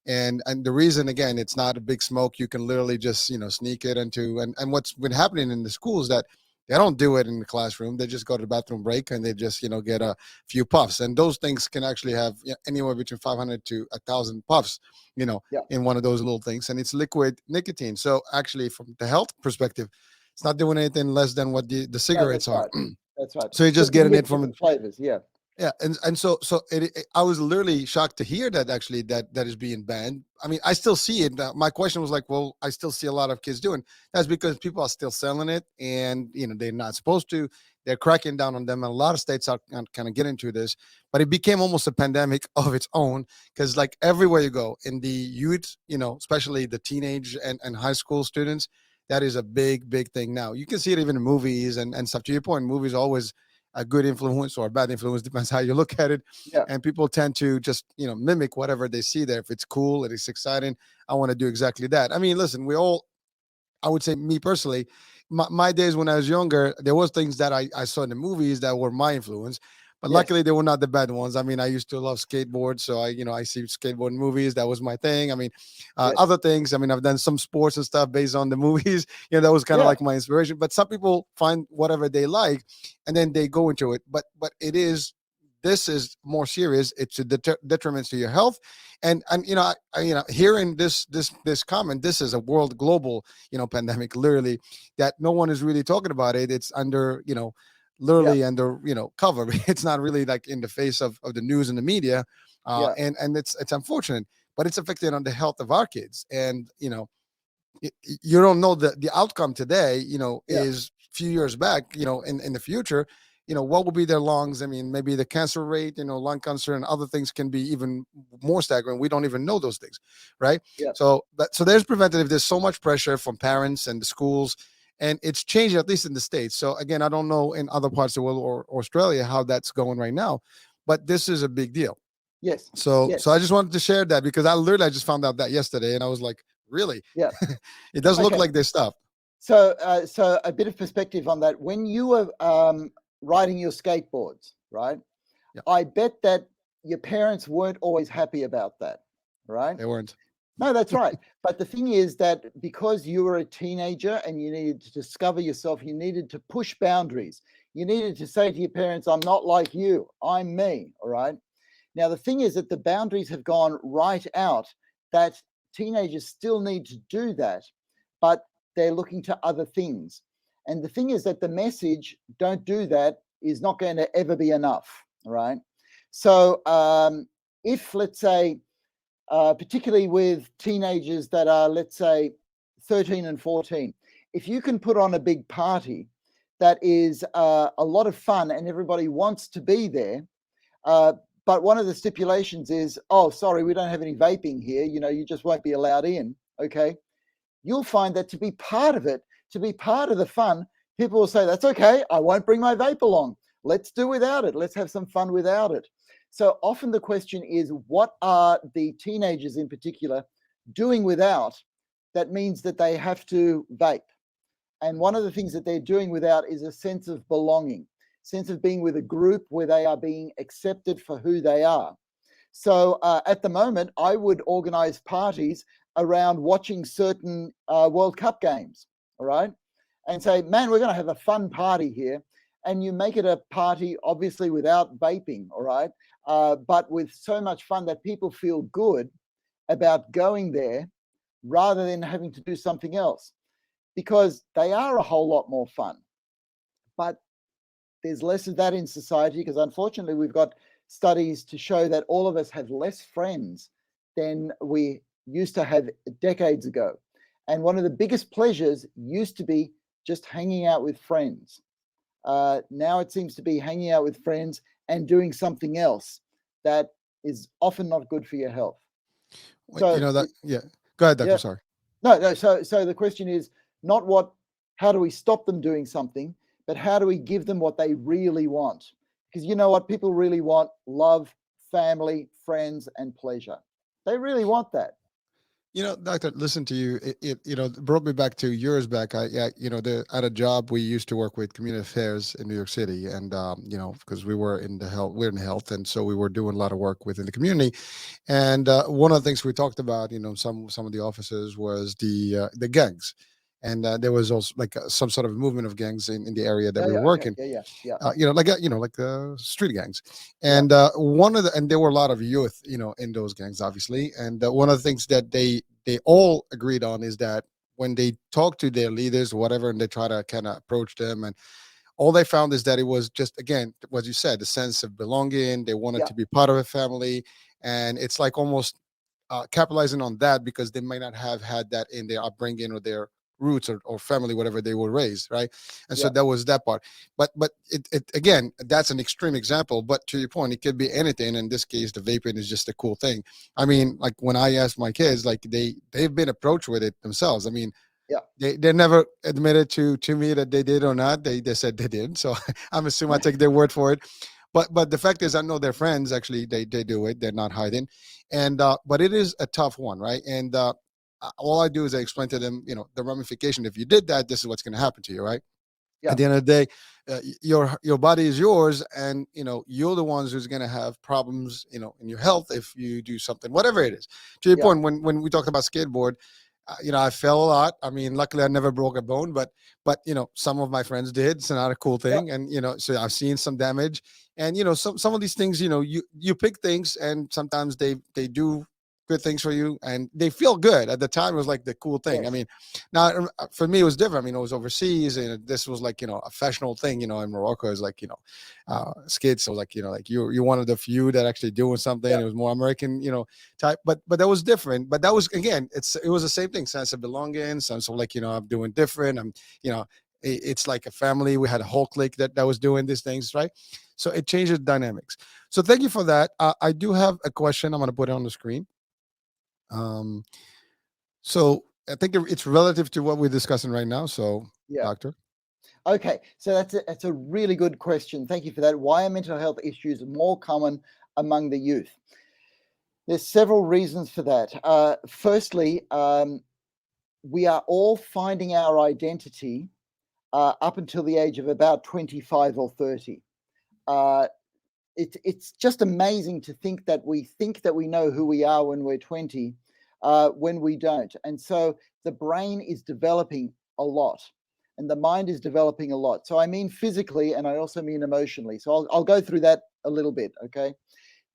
And the reason, again, it's not a big smoke. You can literally just sneak it into, and what's been happening in the schools, that They don't do it in the classroom. They just go to the bathroom break and they just, get a few puffs. And those things can actually have anywhere between 500 to 1,000 puffs, Yeah. in one of those little things. And it's liquid nicotine. So actually, from the health perspective, it's not doing anything less than what the No, cigarettes that's are. right. That's right. So you're just But you getting get it from. different flavors. Yeah. Yeah, and so I was literally shocked to hear that actually that is being banned. I mean, I still see it. My question was like, well, I still see a lot of kids doing. That's because people are still selling it, and they're not supposed to. They're cracking down on them, and a lot of states are kind of getting into this. But it became almost a pandemic of its own because, like, everywhere you go in the youth, especially the teenage and high school students, that is a big thing now. You can see it even in movies and stuff. To your point, movies always a good influence or a bad influence, depends how you look at it. Yeah. And people tend to just mimic whatever they see there. If it's cool, it is exciting, I want to do exactly that. I mean, listen, we all, I would say, me personally, my days when I was younger, there was things that I saw in the movies that were my influence, but Yes. luckily they were not the bad ones. I mean, I used to love skateboards, so I see skateboard movies. That was my thing. I mean, Yes. other things. I mean, I've done some sports and stuff based on the movies. That was kind of Yeah. like my inspiration. But some people find whatever they like, and then they go into it. But this is more serious. It's a detriment to your health, and hearing this comment, this is a world global pandemic, literally, that no one is really talking about it. It's under Yeah. literally under cover. It's not really like in the face of the news and the media, Yeah. and it's unfortunate, but it's affecting on the health of our kids. And you don't know the outcome today, Yeah. is few years back, in the future, what will be their lungs. I mean, maybe the cancer rate, lung cancer and other things can be even more staggering. We don't even know those things, right? Yeah. So there's preventative. There's so much pressure from parents and the schools, and it's changing, at least in the States. So again, I don't know in other parts of the world or Australia how that's going right now, but this is a big deal. Yes. So Yes. I just wanted to share that because I just found out that yesterday, and I was like, really? Yeah. It does look Okay. like this stuff. So, so a bit of perspective on that. When you were riding your skateboards, right? Yeah. I bet that your parents weren't always happy about that, right? They weren't. No, that's right. But the thing is that because you were a teenager and you needed to discover yourself, you needed to push boundaries. You needed to say to your parents, I'm not like you, I'm me, all right? Now, the thing is that the boundaries have gone right out, that teenagers still need to do that, but they're looking to other things. And the thing is that the message, don't do that, is not going to ever be enough, all right? So if, let's say, particularly with teenagers that are, let's say, 13 and 14, if you can put on a big party that is a lot of fun and everybody wants to be there, but one of the stipulations is, oh, sorry, we don't have any vaping here, you just won't be allowed in, okay? You'll find that to be part of it, to be part of the fun, people will say, that's okay, I won't bring my vape along. Let's do without it. Let's have some fun without it. So often the question is, what are the teenagers in particular doing without that means that they have to vape? And one of the things that they're doing without is a sense of belonging, sense of being with a group where they are being accepted for who they are. So at the moment, I would organize parties around watching certain World Cup games, all right? And say, man, we're going to have a fun party here. And you make it a party, obviously, without vaping, all right? But with so much fun that people feel good about going there rather than having to do something else, because they are a whole lot more fun. But there's less of that in society because, unfortunately, we've got studies to show that all of us have less friends than we used to have decades ago. And one of the biggest pleasures used to be just hanging out with friends. Now it seems to be hanging out with friends and doing something else that is often not good for your health. So that, yeah. Go ahead, Doctor. Yeah. Sorry. No. So the question is not how do we stop them doing something, but how do we give them what they really want? Because you know what people really want: love, family, friends, and pleasure. They really want that. Doctor, listen to you. It brought me back to years back. At a job we used to work with community affairs in New York City, and because we're in health, and so we were doing a lot of work within the community. And one of the things we talked about, some of the offices was the gangs, and there was also like some sort of movement of gangs in the area that Yeah, we were yeah, okay, working. yeah, Like street gangs, yeah, and and there were a lot of youth, in those gangs, obviously. And one of the things that they all agreed on is that when they talk to their leaders, whatever, and they try to kind of approach them, and all they found is that it was just, again, what you said, the sense of belonging. They wanted yeah, to be part of a family, and it's like almost capitalizing on that because they might not have had that in their upbringing or their roots or family, whatever they were raised, right? And so yeah, that was that part. But it again, that's an extreme example. But to your point, it could be anything. In this case, the vaping is just a cool thing. I mean, like when I ask my kids, like they've been approached with it themselves. I mean, yeah, they never admitted to me that they did or not. They said they did. So I'm assuming I take their word for it. But the fact is, I know their friends actually they do it. They're not hiding, and but it is a tough one, right? And all I do is I explain to them, the ramification. If you did that, this is what's going to happen to you, right? At yeah, the end of the day, your body is yours, and you're the ones who's going to have problems, in your health if you do something, whatever it is. To your yeah, point, when we talked about skateboard, I fell a lot. I mean, luckily I never broke a bone, but some of my friends did. It's not a cool yeah, thing, and so I've seen some damage, and some of these things, you pick things, and sometimes they do good things for you, and they feel good. At the time, it was like the cool thing. I yes, mean, now for me, it was different. I mean, it was overseas, and this was like a fashionable thing. In Morocco, is like skates. So like like you're one of the few that actually doing something. yeah, It was more American, type, but that was different. But that was, again, it was the same thing, sense of belonging, sense of like I'm doing different. I'm it's like a family. We had a whole clique that was doing these things, right? So it changes dynamics. So thank you for that. I do have a question. I'm going to put it on the screen. um so I think it's relative to what we're discussing right now. So, yeah. doctor. Okay, so that's a really good question. Thank you for that. Why are mental health issues more common among the youth? There's several reasons for that. Firstly, we are all finding our identity up until the age of about 25 or 30. Uh, it's just amazing to think that we know who we are when we're 20, when we don't. And so the brain is developing a lot, and the mind is developing a lot. So I mean physically, and I also mean emotionally. So I'll go through that a little bit. Okay,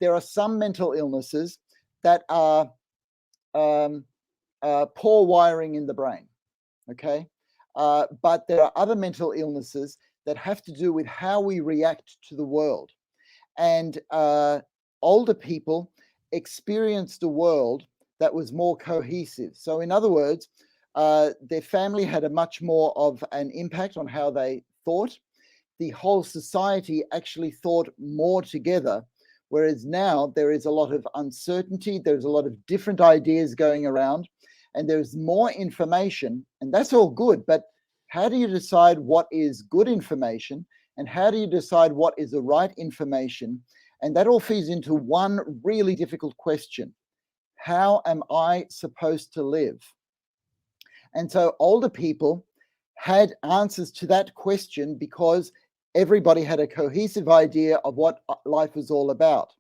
there are some mental illnesses that are um, poor wiring in the brain. Okay, but there are other mental illnesses that have to do with how we react to the world. And older people experienced a world that was more cohesive. So, in other words, their family had a much more of an impact on how they thought. The whole society actually thought more together, whereas now there is a lot of uncertainty, there's a lot of different ideas going around, and there's more information, and that's all good. But how do you decide what is good information? And how do you decide what is the right information? And that all feeds into one really difficult question: how am I supposed to live? And so older people had answers to that question because everybody had a cohesive idea of what life was all about.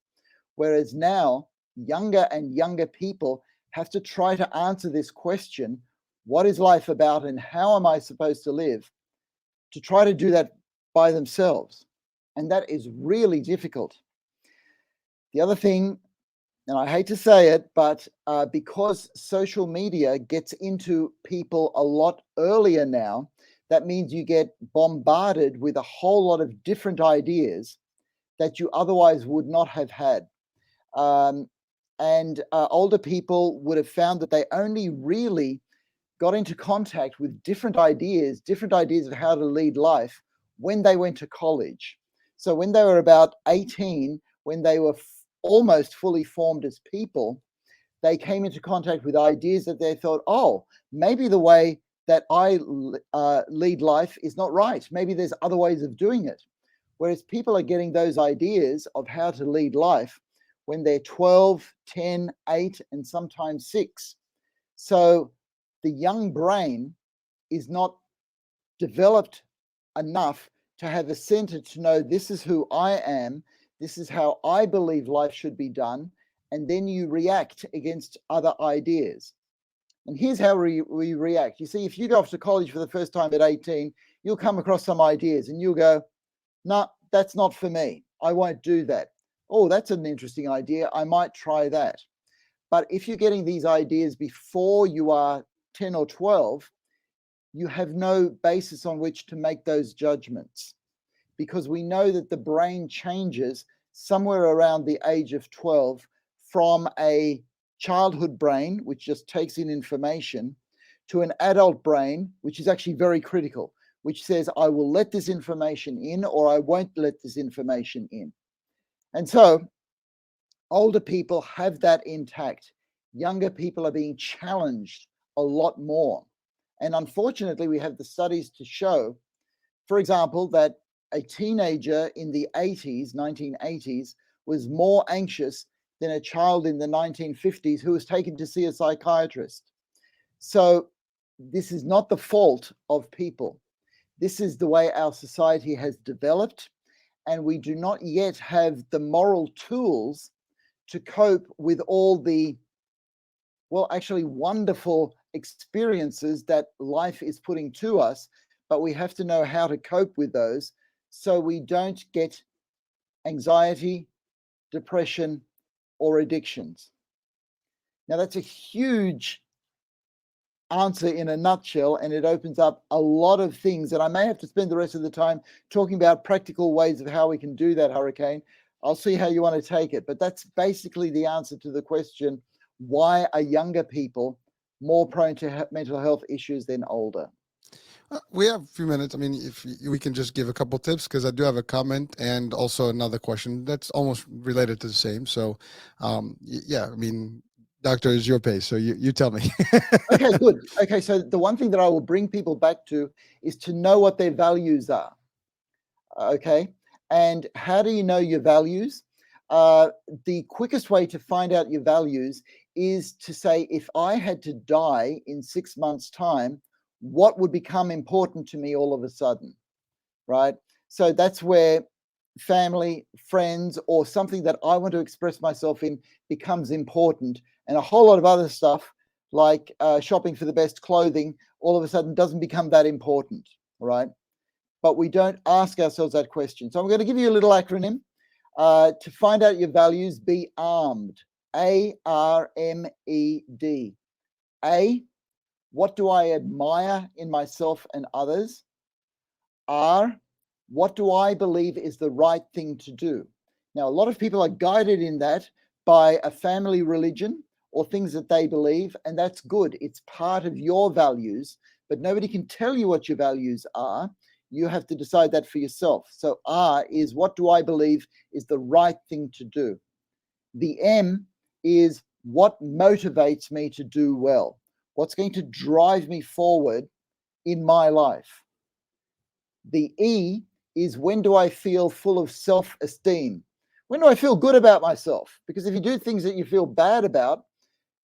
Whereas now, younger and younger people have to try to answer this question: what is life about and how am I supposed to live? To try to do that by themselves. And that is really difficult. The other thing, and I hate to say it, but because social media gets into people a lot earlier now, that means you get bombarded with a whole lot of different ideas that you otherwise would not have had. Um, and older people would have found that they only really got into contact with different ideas of how to lead life when they went to college. So when they were about 18, when they were almost fully formed as people, they came into contact with ideas that they thought, oh, maybe the way that I lead life is not right. Maybe there's other ways of doing it. Whereas people are getting those ideas of how to lead life when they're 12, 10, 8, and sometimes 6. So the young brain is not developed enough to have a center to know, this is who I am, this is how I believe life should be done, and then you react against other ideas. And here's how we react. You see, if you go off to college for the first time at 18, you'll come across some ideas and you'll go, no, that's not for me. I won't do that. Oh, that's an interesting idea. I might try that. But if you're getting these ideas before you are 10 or 12, you have no basis on which to make those judgments, because we know that the brain changes somewhere around the age of 12 from a childhood brain, which just takes in information, to an adult brain, which is actually very critical, which says, I will let this information in or I won't let this information in. And so older people have that intact. Younger people are being challenged a lot more. And unfortunately, we have the studies to show, for example, that a teenager in the 80s, 1980s, was more anxious than a child in the 1950s who was taken to see a psychiatrist. So this is not the fault of people. This is the way our society has developed, and we do not yet have the moral tools to cope with all the, well, actually wonderful experiences that life is putting to us, but we have to know how to cope with those so we don't get anxiety, depression, or addictions. Now, that's a huge answer in a nutshell, and it opens up a lot of things. And I may have to spend the rest of the time talking about practical ways of how we can do that, Hurricane. I'll see how you want to take it. But that's basically the answer to the question, why are younger people more prone to mental health issues than older? We have a few minutes. I mean, if we can just give a couple tips, because I do have a comment and also another question that's almost related to the same. So, yeah, I mean, doctor, is your pace. So you tell me. Okay, good. Okay, so the one thing that I will bring people back to is to know what their values are. Okay, and how do you know your values? The quickest way to find out your values is to say, if I had to die in 6 months' time, what would become important to me all of a sudden, right? So that's where family, friends, or something that I want to express myself in becomes important. And a whole lot of other stuff, like shopping for the best clothing, all of a sudden doesn't become that important, right? But we don't ask ourselves that question. So I'm going to give you a little acronym. To find out your values, be armed. ARMED. A, what do I admire in myself and others? R, what do I believe is the right thing to do? Now, a lot of people are guided in that by a family religion or things that they believe, and that's good. It's part of your values, but nobody can tell you what your values are. You have to decide that for yourself. So R is, what do I believe is the right thing to do? The M is, what motivates me to do well? What's going to drive me forward in my life? The E is, when do I feel full of self-esteem? When do I feel good about myself? Because if you do things that you feel bad about,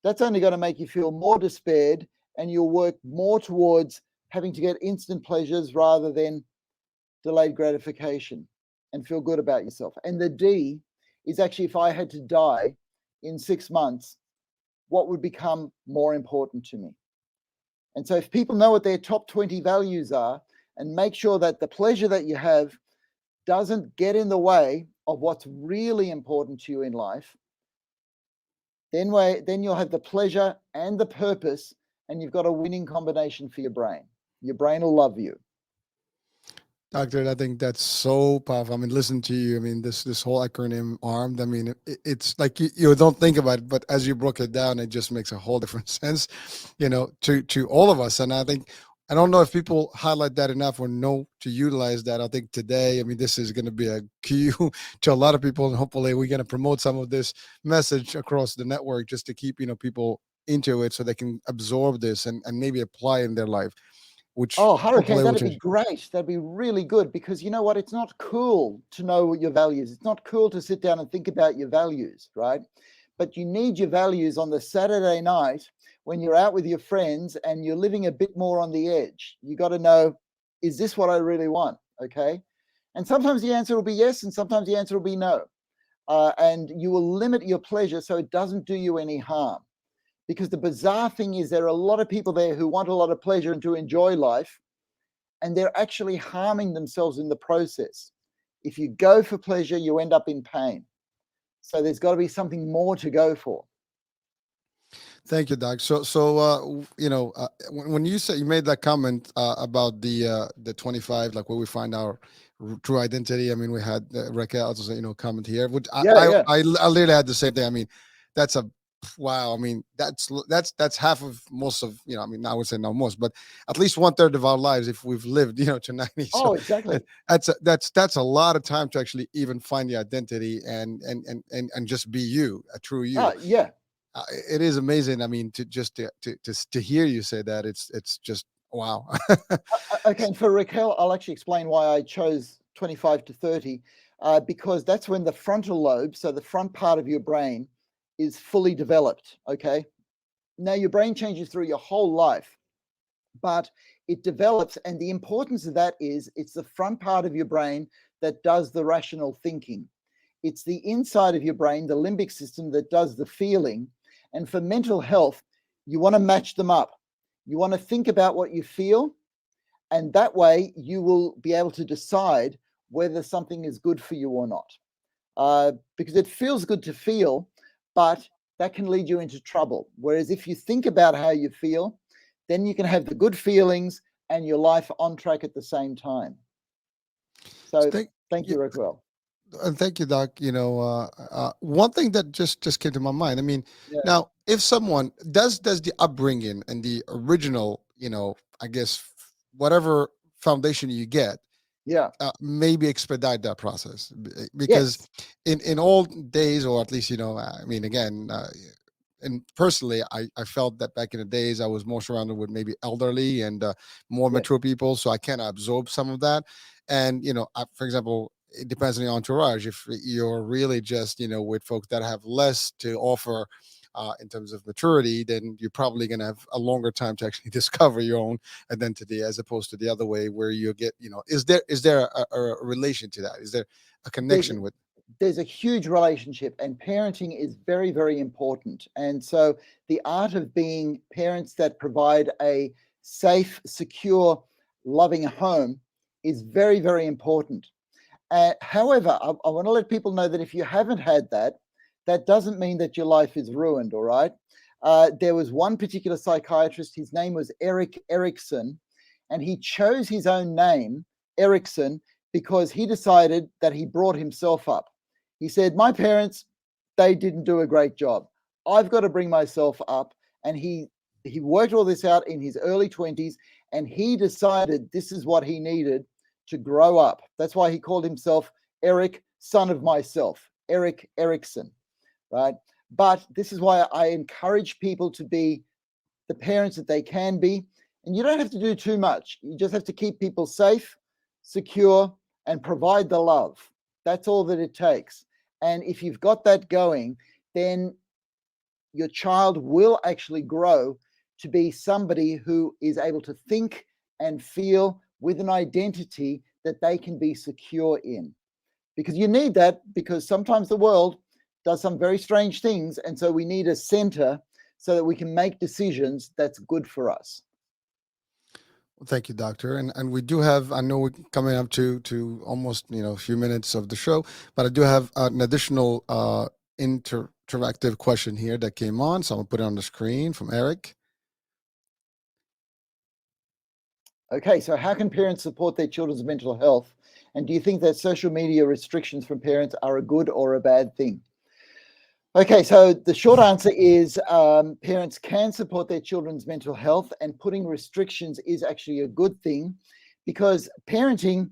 that's only going to make you feel more despaired, and you'll work more towards having to get instant pleasures rather than delayed gratification, and feel good about yourself. And the D is actually, if I had to die in 6 months, what would become more important to me? And so if people know what their top 20 values are, and make sure that the pleasure that you have doesn't get in the way of what's really important to you in life, then you'll have the pleasure and the purpose, and you've got a winning combination for your brain. Your brain will love you. Doctor, I think that's so powerful. I mean, listen to you. I mean, this whole acronym ARMED. I mean, it's like you don't think about it, but as you broke it down, it just makes a whole different sense, to all of us. And I think, I don't know if people highlight that enough or know to utilize that. I think today, I mean, this is going to be a cue to a lot of people, and hopefully we're going to promote some of this message across the network just to keep, people into it so they can absorb this and maybe apply in their life. Oh, Hurricane, that'd be great. That'd be really good, because you know what? It's not cool to know your values. It's not cool to sit down and think about your values, right? But you need your values on the Saturday night when you're out with your friends and you're living a bit more on the edge. You got to know, is this what I really want? Okay. And sometimes the answer will be yes, and sometimes the answer will be no. And you will limit your pleasure so it doesn't do you any harm. Because the bizarre thing is there are a lot of people there who want a lot of pleasure and to enjoy life, and they're actually harming themselves in the process. If you go for pleasure, you end up in pain. So there's got to be something more to go for. Thank you, Doc. So when you said, you made that comment about the 25, like where we find our true identity. I mean, we had Raquel also, comment here, which Yeah. I literally had the same thing. I mean, that's a wow. I mean, that's half of most of, I mean, I would say not most, but at least 1/3 of our lives if we've lived, to 90. So Oh, exactly. that's a lot of time to actually even find the identity and just be you, a true you. Yeah. It is amazing. I mean, to hear you say that, it's just wow. Okay, and for Raquel, I'll actually explain why I chose 25 to 30, because that's when the frontal lobe, so the front part of your brain, is fully developed. Okay. Now, your brain changes through your whole life, but it develops, and the importance of that is it's the front part of your brain that does the rational thinking. It's the inside of your brain, the limbic system, that does the feeling. And for mental health, you want to match them up. You want to think about what you feel, and that way you will be able to decide whether something is good for you or not. Because it feels good to feel, but that can lead you into trouble. Whereas if you think about how you feel, then you can have the good feelings and your life on track at the same time. So thank you, Raquel. And thank you, Doc. One thing that just came to my mind. I mean, Yeah. now if someone does the upbringing and the original, I guess whatever foundation you get, Yeah. maybe expedite that process, because in old days, or at least, I mean, again, and personally, I felt that back in the days I was more surrounded with maybe elderly and more mature people, so I kind of absorb some of that. And for example, it depends on the entourage. If you're really just with folks that have less to offer in terms of maturity, then you're probably going to have a longer time to actually discover your own identity, as opposed to the other way where you get, is there a relation to that? Is there a connection with? There's a huge relationship, and parenting is very, very important. And so the art of being parents that provide a safe, secure, loving home is very, very important. However, I want to let people know that if you haven't had that, that doesn't mean that your life is ruined, all right? There was one particular psychiatrist, his name was Erik Erikson, and he chose his own name, Erikson, because he decided that he brought himself up. He said, my parents, they didn't do a great job. I've got to bring myself up. And he worked all this out in his early 20s, and he decided this is what he needed to grow up. That's why he called himself Erik, son of myself, Erik Erikson, right? But this is why I encourage people to be the parents that they can be. And you don't have to do too much. You just have to keep people safe, secure, and provide the love. That's all that it takes. And if you've got that going, then your child will actually grow to be somebody who is able to think and feel with an identity that they can be secure in. Because you need that, because sometimes the world does some very strange things. And so we need a center so that we can make decisions that's good for us. Thank you, Doctor. And we do have, I know we're coming up to almost, a few minutes of the show, but I do have an additional interactive question here that came on. So I'm gonna put it on the screen from Eric. Okay, so how can parents support their children's mental health? And do you think that social media restrictions from parents are a good or a bad thing? Okay, so the short answer is parents can support their children's mental health, and putting restrictions is actually a good thing, because parenting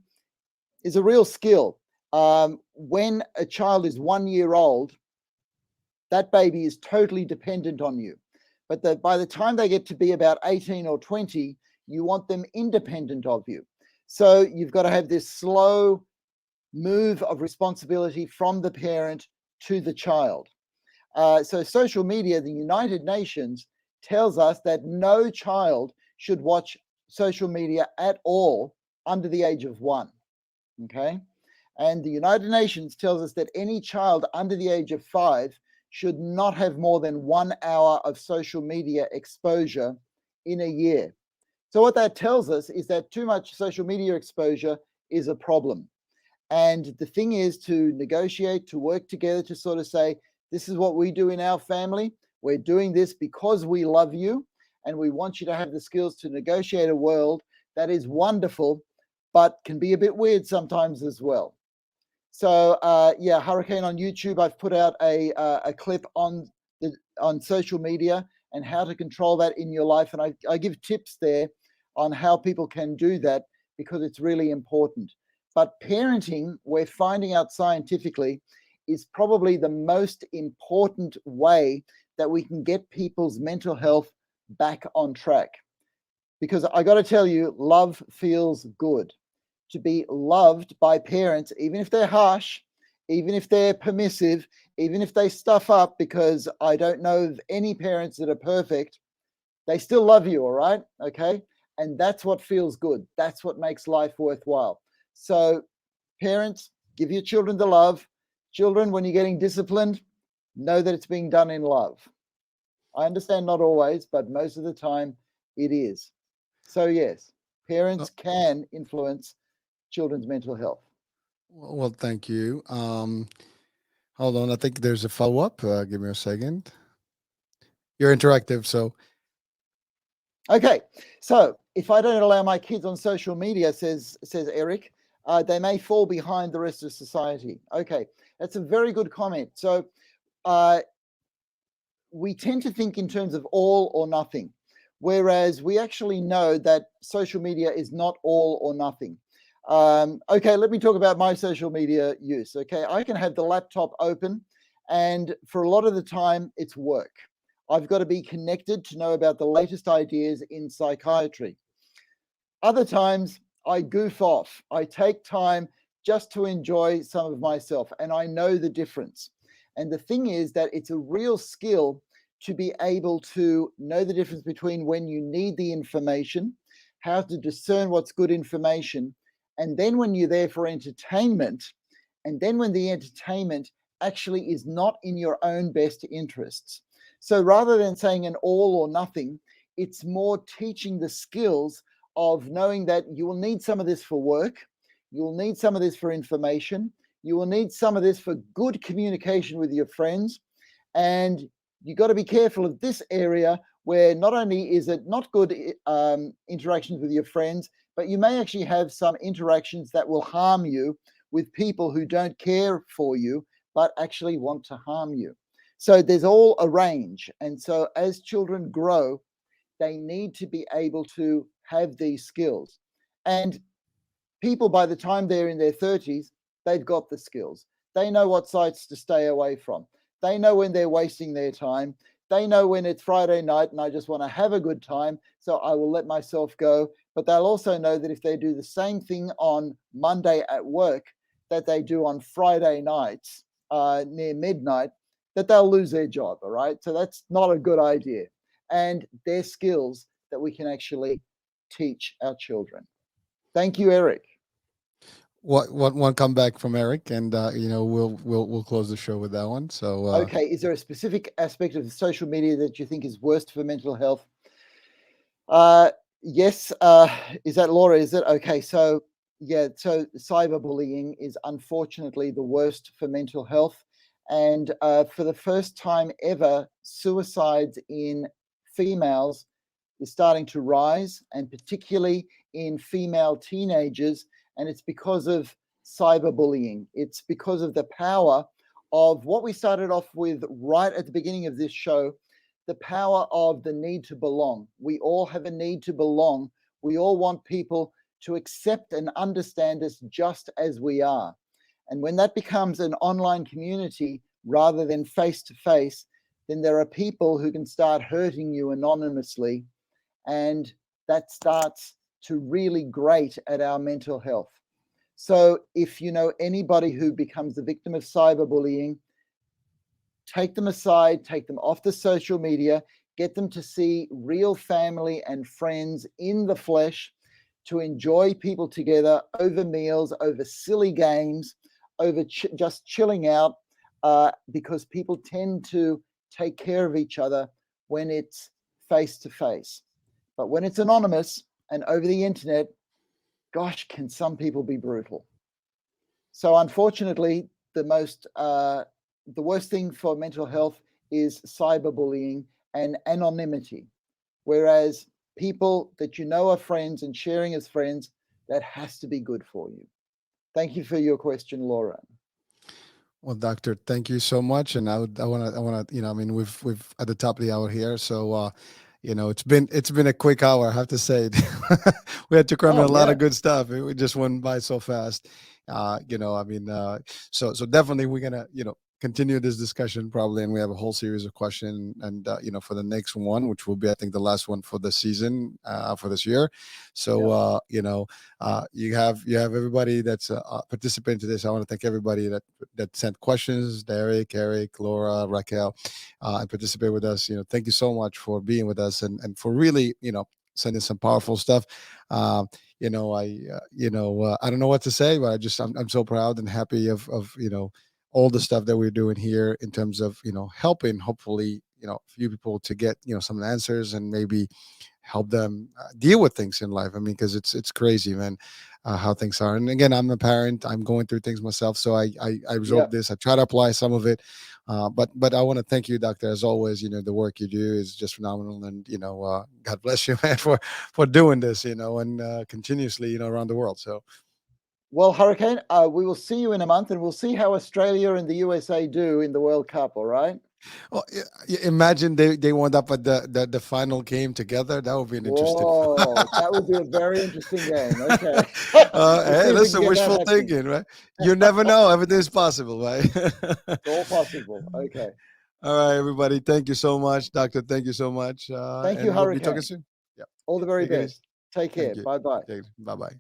is a real skill. When a child is 1 year old, that baby is totally dependent on you. But by the time they get to be about 18 or 20, you want them independent of you. So you've got to have this slow move of responsibility from the parent to the child. So social media, the United Nations tells us that no child should watch social media at all under the age of 1. Okay. And the United Nations tells us that any child under the age of 5 should not have more than 1 hour of social media exposure in a year. So what that tells us is that too much social media exposure is a problem. And the thing is to negotiate, to work together, to sort of say, this is what we do in our family. We're doing this because we love you, and we want you to have the skills to negotiate a world that is wonderful, but can be a bit weird sometimes as well. So yeah, Hurricane on YouTube, I've put out a clip on social media and how to control that in your life. And I give tips there on how people can do that, because it's really important. But parenting, we're finding out scientifically, is probably the most important way that we can get people's mental health back on track. Because I got to tell you, love feels good. To be loved by parents, even if they're harsh, even if they're permissive, even if they stuff up, because I don't know of any parents that are perfect, they still love you, all right? Okay? And that's what feels good. That's what makes life worthwhile. So parents, give your children the love. Children, when you're getting disciplined, know that it's being done in love. I understand not always, but most of the time it is. So yes, parents can influence children's mental health. Well, thank you. Hold on, I think there's a follow-up. Give me a second. You're interactive, so Okay, so if I don't allow my kids on social media, says Eric, they may fall behind the rest of society. Okay, that's a very good comment. So we tend to think in terms of all or nothing, whereas we actually know that social media is not all or nothing. Okay, let me talk about my social media use. Okay, I can have the laptop open, and for a lot of the time, it's work. I've got to be connected to know about the latest ideas in psychiatry. Other times, I goof off. I take time just to enjoy some of myself, and I know the difference. And the thing is that it's a real skill to be able to know the difference between when you need the information, how to discern what's good information, and then when you're there for entertainment, and then when the entertainment actually is not in your own best interests. So rather than saying an all or nothing, it's more teaching the skills of knowing that you will need some of this for work, you will need some of this for information, you will need some of this for good communication with your friends, and you got to be careful of this area where not only is it not good interactions with your friends, but you may actually have some interactions that will harm you with people who don't care for you, but actually want to harm you. So there's all a range. And so as children grow, they need to be able to have these skills. And people, by the time they're in their 30s, they've got the skills. They know what sites to stay away from. They know when they're wasting their time. They know when it's Friday night and I just want to have a good time, so I will let myself go. But they'll also know that if they do the same thing on Monday at work that they do on Friday nights near midnight, that they'll lose their job, all right? So that's not a good idea. And they're skills that we can actually teach our children. Thank you, Eric. what one comeback from Eric, and we'll close the show with that one. So okay, is there a specific aspect of social media that you think is worst for mental health? Yes. Is that Laura? Is it okay? So yeah, so cyberbullying is unfortunately the worst for mental health, and for the first time ever, suicides in females is starting to rise, and particularly in female teenagers. And it's because of cyberbullying. It's because of the power of what we started off with right at the beginning of this show, the power of the need to belong. We all have a need to belong. We all want people to accept and understand us just as we are. And when that becomes an online community rather than face to face, then there are people who can start hurting you anonymously. And that starts to really grate at our mental health. So if you know anybody who becomes the victim of cyberbullying, take them aside, take them off the social media, get them to see real family and friends in the flesh, to enjoy people together over meals, over silly games, over just chilling out. because people tend to take care of each other when it's face to face. But when it's anonymous and over the internet, gosh, can some people be brutal. So unfortunately, the worst thing for mental health is cyberbullying and anonymity. Whereas people that you know are friends and sharing as friends, that has to be good for you. Thank you for your question, Laura. Well, doctor, thank you so much. And I want to, I mean, we've at the top of the hour here, so it's been a quick hour, I have to say. We had to cram in Oh a lot yeah, of good stuff. It just went by so fast. I mean, so definitely we're gonna, continue this discussion probably, and we have a whole series of questions, and for the next one, which will be, I think, the last one for the season, for this year. So, yeah. you have everybody that's participating to this. I want to thank everybody that sent questions: Derek, Eric, Laura, Raquel, and participate with us. Thank you so much for being with us, and for really, sending some powerful stuff. I don't know what to say, but I'm so proud and happy of all the stuff that we're doing here in terms of helping, hopefully, a few people to get some answers, and maybe help them deal with things in life. I mean, because it's crazy, man, how things are. And again, I'm a parent. I'm going through things myself, so I Yeah. absorb this. I try to apply some of it, but I want to thank you, doctor, as always. The work you do is just phenomenal, and God bless you, man, for doing this, and continuously, around the world. So. Well, Hurricane, we will see you in a month, and we'll see how Australia and the USA do in the World Cup. All right. Well, imagine they wound up at the final game together. That would be an interesting. Whoa, that would be a very interesting game. Okay. We'll see Hey, if we can listen, get that wishful happening. thinking, right? You never know. Everything's possible, right? It's all possible. Okay. All right, everybody. Thank you so much, doctor. Thank you so much, Thank you, and we'll be talking Hurricane. soon. Yeah. All the very Take it easy. best. Take care. Thank you. Bye bye. Bye bye.